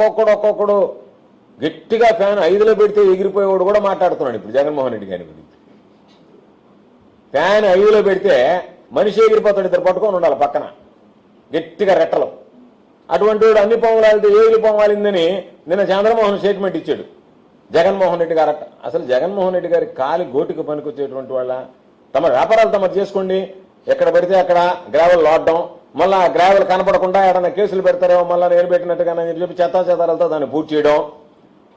ఒక్కొక్కడు గట్టిగా ఫ్యాన్ 5లో పెడితే ఎగిరిపోయేవాడు కూడా మాట్లాడుతున్నాడు ఇప్పుడు జగన్మోహన్ రెడ్డి గారి గురించి. ఫ్యాన్ 5లో పెడితే మనిషి ఎగిరిపోతాడు, ఇద్దరు పట్టుకొని ఉండాలి పక్కన గట్టిగా రెట్టలు. అటువంటి వాడు అన్ని పొంగలాలితే ఏగిలి పొంగాలిందని నిన్న చంద్రమోహన్ స్టేట్మెంట్ ఇచ్చాడు జగన్మోహన్ రెడ్డి గారు. అసలు జగన్మోహన్ రెడ్డి గారి కాలి గోటికి పనికొచ్చేటువంటి వాళ్ళ తమ వ్యాపారాలు తమరు చేసుకోండి, ఎక్కడ పెడితే అక్కడ గ్రావెల్ లోడడం, మళ్ళా గ్రావెల్ కనపడకుండా ఏడన్నా కేసులు పెడతారేమో మళ్ళీ నేను పెట్టినట్టుగానని చెప్పి చెత్తాచెదారాలతో దాన్ని పూర్తి చేయడం.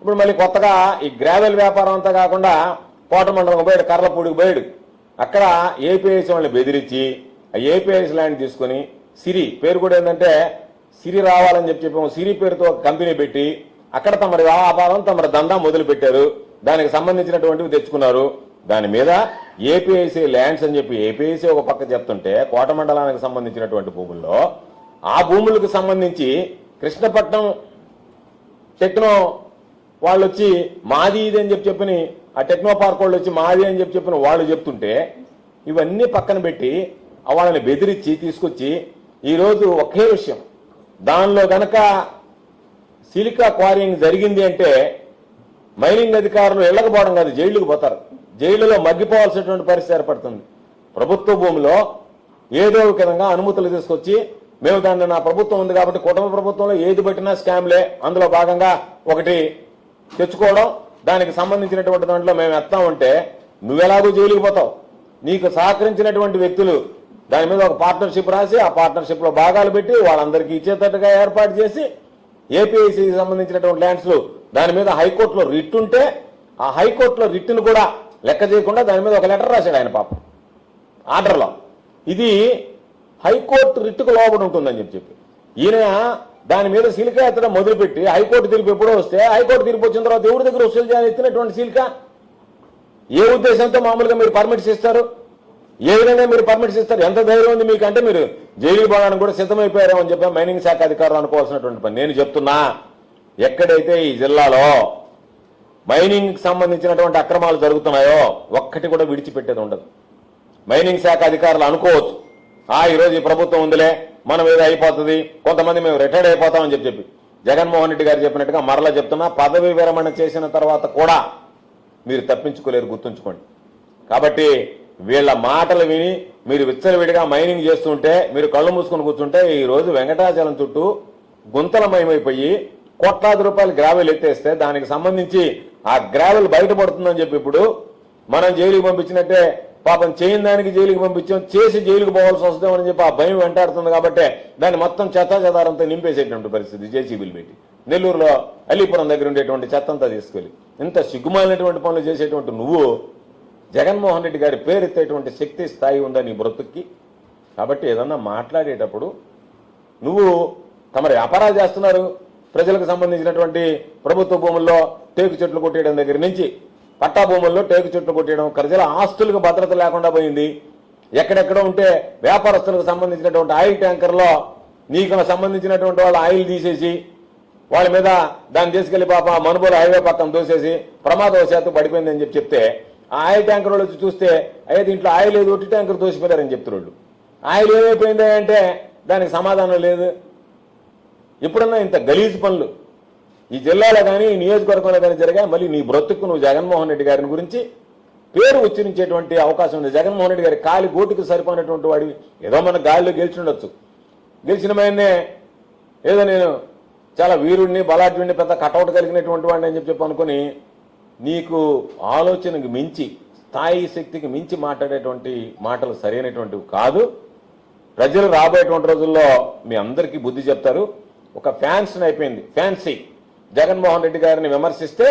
ఇప్పుడు మళ్ళీ కొత్తగా ఈ గ్రావెల్ వ్యాపారం అంతా కాకుండా కోటమండలం పోయాడు, కర్లపూడికి పోయాడు. అక్కడ ఏపీఐస్ వాళ్ళని బెదిరించి ఆ ఏపీఐస్ ల్యాండ్ తీసుకుని సిరి పేరు కూడా ఏంటంటే సిరి రావాలని చెప్పాము, సిరి పేరుతో ఒక కంపెనీ పెట్టి అక్కడ తమరి వ్యాపారం తమరి దందా మొదలు పెట్టారు. దానికి సంబంధించినటువంటివి తెచ్చుకున్నారు. దాని మీద ఏపీఐసీ ల్యాండ్స్ అని చెప్పి ఏపీఐసీ ఒక పక్క చెప్తుంటే కోట మండలానికి సంబంధించినటువంటి భూముల్లో ఆ భూములకు సంబంధించి కృష్ణపట్నం టెక్నో వాళ్ళు వచ్చి మాది ఇది అని చెప్పని ఆ టెక్నో పార్క్ వాళ్ళు వచ్చి మాది అని చెప్పిన వాళ్ళు చెప్తుంటే ఇవన్నీ పక్కన పెట్టి వాళ్ళని బెదిరించి తీసుకొచ్చి ఈరోజు ఒకే విషయం, దానిలో గనక సిలికా క్వారీయింగ్ జరిగింది అంటే మైనింగ్ అధికారులు ఇళ్లకపోవడం కాదు, జైళ్లకు పోతారు. జైళ్లలో మగ్గిపోవాల్సినటువంటి పరిస్థితి ఏర్పడుతుంది. ప్రభుత్వ భూమిలో ఏదో ఒక విధంగా అనుమతులు తీసుకొచ్చి మేము దాన్ని నా ప్రభుత్వం ఉంది కాబట్టి కుటుంబ ప్రభుత్వంలో ఏది పెట్టినా స్కామ్లే, అందులో భాగంగా ఒకటి తెచ్చుకోవడం, దానికి సంబంధించినటువంటి దాంట్లో మేము ఎత్తామంటే నువ్వెలాగో జైలుకి పోతావు. నీకు సహకరించినటువంటి వ్యక్తులు దాని మీద ఒక పార్ట్నర్షిప్ రాసి ఆ పార్ట్నర్షిప్ లో భాగాలు పెట్టి వాళ్ళందరికీ ఇచ్చేటట్టుగా ఏర్పాటు చేసి ఏపీఐసీకి సంబంధించినటువంటి ల్యాండ్స్ దాని మీద హైకోర్టులో రిట్ ఉంటే ఆ హైకోర్టులో రిట్ను కూడా లెక్క చేయకుండా దాని మీద ఒక లెటర్ రాశాడు ఆయన పాపం ఆర్డర్లో. ఇది హైకోర్టు రిట్కు లోబడి ఉంటుందని చెప్పి ఈయన దాని మీద సిలికా ఎత్తడం మొదలుపెట్టి హైకోర్టు తీర్పు ఎప్పుడో వస్తే హైకోర్టు తీర్పు వచ్చిన తర్వాత ఎవరి దగ్గర వసూలు చేయాలి ఎత్తినటువంటి సిలికా? ఏ ఉద్దేశంతో మామూలుగా మీరు పర్మిట్స్ ఇస్తారు? ఏ విధంగా మీరు పర్మిట్స్ ఇస్తారు? ఎంత ధైర్యం ఉంది మీకు అంటే మీరు జైలు పోవడానికి కూడా సిద్ధమైపోయారో అని చెప్పి మైనింగ్ శాఖ అధికారులు అనుకోవాల్సినటువంటి పని. నేను చెప్తున్నా, ఎక్కడైతే ఈ జిల్లాలో మైనింగ్ సంబంధించినటువంటి అక్రమాలు జరుగుతున్నాయో ఒక్కటి కూడా విడిచిపెట్టేది ఉండదు. మైనింగ్ శాఖ అధికారులు అనుకోవచ్చు ఈరోజు ఈ ప్రభుత్వం ఉందిలే మనం ఏదో అయిపోతుంది, కొంతమంది మేము రిటైర్డ్ అయిపోతామని చెప్పి జగన్మోహన్ రెడ్డి గారు చెప్పినట్టుగా మరలా చెప్తున్నా, పదవి విరమణ చేసిన తర్వాత కూడా మీరు తప్పించుకోలేరు, గుర్తుంచుకోండి. కాబట్టి వీళ్ళ మాటలు విని మీరు విచ్చలవిడిగా మైనింగ్ చేస్తుంటే మీరు కళ్ళు మూసుకొని కూర్చుంటే ఈ రోజు వెంకటాచలం చుట్టూ గుంతలమయమైపోయి కోట్లాది రూపాయలు గ్రావెల్ ఎత్తేస్తే దానికి సంబంధించి ఆ గ్రావెల్ బయటపడుతుందని చెప్పి ఇప్పుడు మనం జైలుకి పంపించినట్టే పాపం చేయని దానికి జైలుకి పంపించాం, చేసి జైలుకు పోవాల్సి వస్తుందని చెప్పి ఆ భయం వెంటాడుతుంది. కాబట్టి దాన్ని మొత్తం చెత్తాచెదారంతో నింపేసేటువంటి పరిస్థితి జేసీబీలు పెట్టి నెల్లూరులో అల్లీపురం దగ్గర ఉండేటువంటి చెత్త అంతా తీసుకెళ్లి ఇంత సిగ్గుమాలినటువంటి పనులు చేసేటువంటి నువ్వు జగన్మోహన్ రెడ్డి గారి పేరెత్తేటువంటి శక్తి స్థాయి ఉందా నీ బ్రతుక్కి? కాబట్టి ఏదన్నా మాట్లాడేటప్పుడు నువ్వు తమరు వ్యాపారాలు చేస్తున్నారు, ప్రజలకు సంబంధించినటువంటి ప్రభుత్వ భూముల్లో టేకు చెట్లు కొట్టేయడం దగ్గర నుంచి పట్టా భూముల్లో టేకు చెట్లు కొట్టేయడం, ప్రజల ఆస్తులకు భద్రత లేకుండా పోయింది. ఎక్కడెక్కడ ఉంటే వ్యాపారస్తులకు సంబంధించినటువంటి ఆయిల్ ట్యాంకర్లో నీకు సంబంధించినటువంటి వాళ్ళ ఆయిల్ తీసేసి వాళ్ళ మీద దాన్ని తీసుకెళ్లి పాప మనుబోలు హైవే పక్కన దోసేసి ప్రమాదవశాత్తు పడిపోయిందని చెప్తే ఆ ఆయిల్ ట్యాంకర్ వాళ్ళు వచ్చి చూస్తే అయ్యే దీంట్లో ఆయిల్ లేదు, ఒట్టి ట్యాంకర్ దోసిపోయారని చెప్తున్నాడు. ఆయిల్ ఏమైపోయిందా అంటే దానికి సమాధానం లేదు. ఎప్పుడన్నా ఇంత గలీజ్ పనులు ఈ జిల్లాలో కానీ ఈ నియోజకవర్గంలో కానీ జరిగాయి. మళ్ళీ నీ బ్రతుకు నువ్వు జగన్మోహన్ రెడ్డి గారిని గురించి పేరు ఉచ్చరించేటువంటి అవకాశం ఉంది. జగన్మోహన్ రెడ్డి గారి కాలి గోటికి సరిపోయినటువంటి వాడి ఏదో మన గాలిలో గెలిచిండొచ్చు, గెలిచిన ఆయన్నే ఏదో నేను చాలా వీరుడిని బలాఢ్యుడిని పెద్ద కటౌట్ కలిగినటువంటి వాడిని అని చెప్పి అనుకుని నీకు ఆలోచనకు మించి స్థాయి శక్తికి మించి మాట్లాడేటువంటి మాటలు సరైనటువంటివి కాదు. ప్రజలు రాబోయేటువంటి రోజుల్లో మీ అందరికీ బుద్ధి చెప్తారు. ఒక ఫ్యాన్సీ అయిపోయింది, ఫ్యాన్సీ జగన్మోహన్ రెడ్డి గారిని విమర్శిస్తే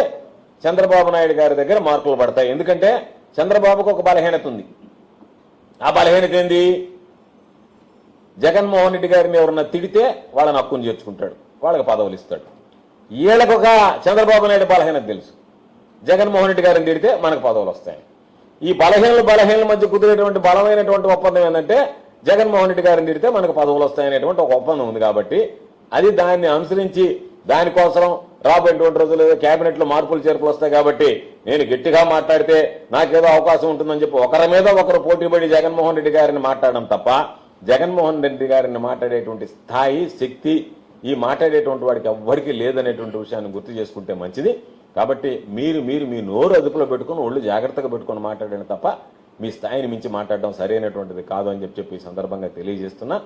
చంద్రబాబు నాయుడు గారి దగ్గర మార్కులు పడతాయి. ఎందుకంటే చంద్రబాబుకు ఒక బలహీనత ఉంది. ఆ బలహీనత ఏంది? జగన్మోహన్ రెడ్డి గారిని ఎవరన్నా తిడితే వాళ్ళని హక్కును చేర్చుకుంటాడు, వాళ్ళకి పదవులు ఇస్తాడు. వీళ్ళకొక చంద్రబాబు నాయుడు బలహీనత తెలుసు, జగన్మోహన్ రెడ్డి గారిని తిడితే మనకు పదవులు వస్తాయి. ఈ బలహీనల మధ్య కుదిరేటువంటి బలమైనటువంటి ఒప్పందం ఏంటంటే జగన్మోహన్ రెడ్డి గారిని తిడితే మనకు పదవులు వస్తాయనేటువంటి ఒక ఒప్పందం ఉంది. కాబట్టి అది దాన్ని అనుసరించి దానికోసం రాబోయేటువంటి రోజులు కేబినెట్ లో మార్పులు చేర్పులు వస్తాయి. కాబట్టి నేను గట్టిగా మాట్లాడితే నాకేదో అవకాశం ఉంటుందని చెప్పి ఒకరి మీద ఒకరు పోటీపడి జగన్మోహన్ రెడ్డి గారిని మాట్లాడడం తప్ప జగన్మోహన్ రెడ్డి గారిని మాట్లాడేటువంటి స్థాయి శక్తి ఈ మాట్లాడేటువంటి వాడికి ఎవ్వరికీ లేదనేటువంటి విషయాన్ని గుర్తు చేసుకుంటే మంచిది. కాబట్టి మీరు మీ నోరు అదుపులో పెట్టుకుని ఒళ్ళు జాగ్రత్తగా పెట్టుకుని మాట్లాడండి తప్ప మీ స్థాయిని మించి మాట్లాడడం సరైనటువంటిది కాదు అని చెప్పి ఈ సందర్భంగా తెలియజేస్తున్నా.